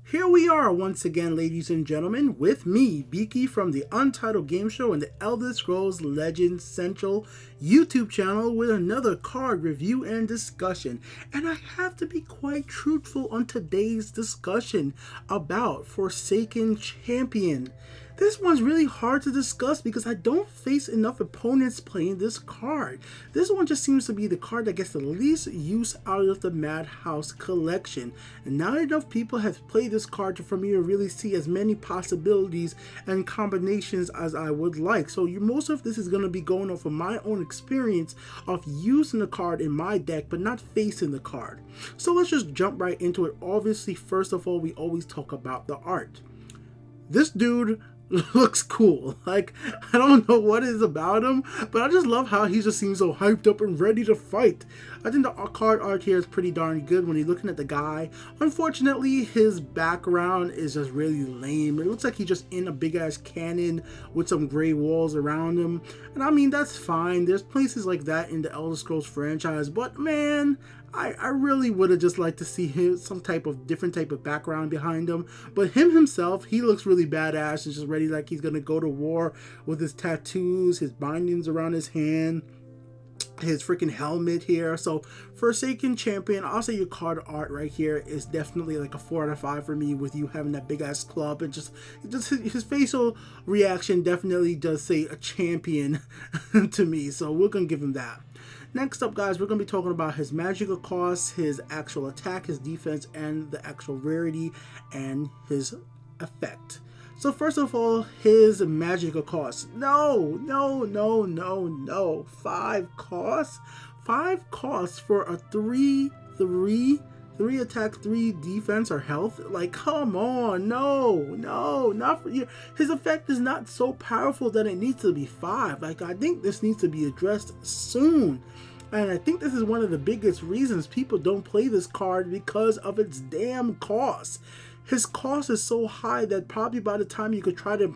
Here we are once again, ladies and gentlemen, with me, Beaky from the Untitled Game Show and the Elder Scrolls Legends Central YouTube channel with another card review and discussion. And I have to be quite truthful on today's discussion about Forsaken Champion. This one's really hard to discuss because I don't face enough opponents playing this card. This one just seems to be the card that gets the least use out of the Madhouse collection. And not enough people have played this card for me to really see as many possibilities and combinations as I would like. So most of this is going to be going off of my own experience of using the card in my deck but not facing the card. So let's just jump right into it. Obviously, first of all, we always talk about the art. This dude looks cool. Like, I don't know what is about him, but I just love how he just seems so hyped up and ready to fight. I think the card art here is pretty darn good when you're looking at the guy. Unfortunately, his background is just really lame. It looks like he's just in a big ass cannon with some gray walls around him. And I mean, that's fine. There's places like that in the Elder Scrolls franchise, but man, I really would have just liked to see him some different type of background behind him. But him himself, he looks really badass and just ready, like he's gonna go to war with his tattoos, his bindings around his hand, his freaking helmet here. So Forsaken Champion, I'll say your card art right here is definitely like a 4 out of 5 for me, with you having that big ass club and just his facial reaction definitely does say a champion to me, so we're gonna give him that. Next up, guys, we're going to be talking about his magical cost, his actual attack, his defense, and the actual rarity and his effect. So first of all, his magical cost. No. 5 costs? 5 costs for a 3/3 attack, 3 defense or health? Like, come on. No, not for you. His effect is not so powerful that it needs to be 5. Like, I think this needs to be addressed soon. And I think this is one of the biggest reasons people don't play this card, because of its damn cost. His cost is so high that probably by the time you could try to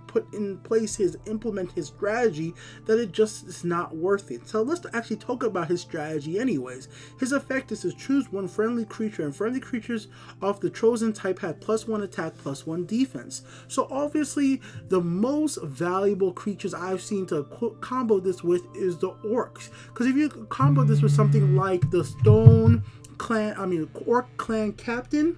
implement his strategy, that it just is not worth it. So let's actually talk about his strategy anyways. His effect is to choose one friendly creature, and friendly creatures of the chosen type have +1 attack, +1 defense. So obviously the most valuable creatures I've seen to combo this with is the orcs. Because if you combo this with something like the Orc Clan Captain,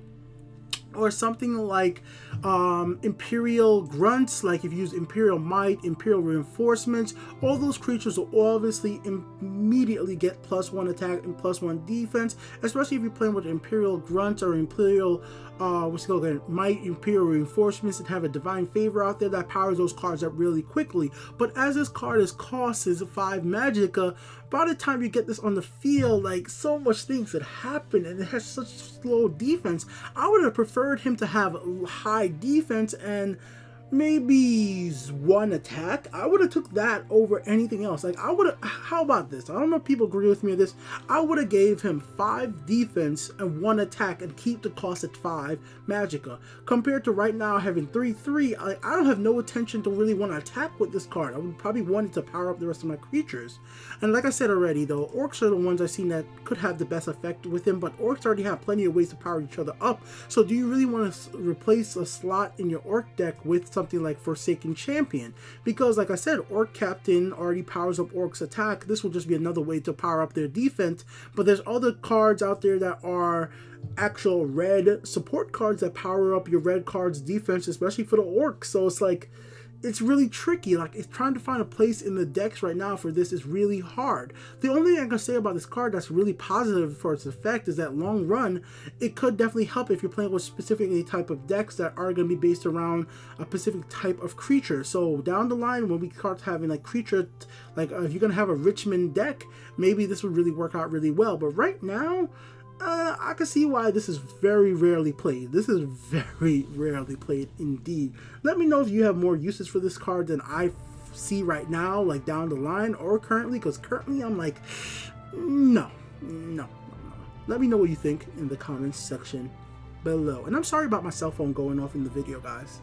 or something like Imperial Grunts, like if you use Imperial Might, Imperial Reinforcements, all those creatures will obviously immediately get +1 attack and +1 defense, especially if you're playing with Imperial Grunts or Imperial Might, Imperial Reinforcements, and have a Divine Favor out there that powers those cards up really quickly. But as this card costs 5 magicka, by the time you get this on the field, like, so much things that happen, and it has such slow defense. I would have preferred him to have high defense and maybe 1 attack. I would have took that over anything else. Like, how about this? I don't know if people agree with me on this. I would have gave him 5 defense and 1 attack and keep the cost at 5 magicka, compared to right now having 3/3. I don't have no intention to really want to attack with this card. I would probably want it to power up the rest of my creatures. And like I said already, though, orcs are the ones I've seen that could have the best effect with him, but orcs already have plenty of ways to power each other up. So do you really want to replace a slot in your orc deck with something like Forsaken Champion? Because like I said, Orc Captain already powers up orcs attack. This will just be another way to power up their defense. But there's other cards out there that are actual red support cards that power up your red cards defense, especially for the orcs. So it's like, it's really tricky. Like, it's trying to find a place in the decks right now for this is really hard. The only thing I can say about this card that's really positive for its effect is that long run, it could definitely help if you're playing with specifically type of decks that are going to be based around a specific type of creature. So down the line, when we start having like creature, like if you're going to have a Richmond deck, maybe this would really work out really well. But right now, I can see why this is very rarely played. This is very rarely played indeed. Let me know if you have more uses for this card than I see right now, like down the line or currently, because currently I'm like, no. Let me know what you think in the comments section below. And I'm sorry about my cell phone going off in the video, guys.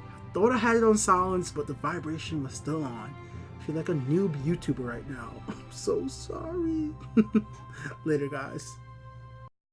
I thought I had it on silence, but the vibration was still on. I feel like a noob YouTuber right now. I'm so sorry. Later, guys.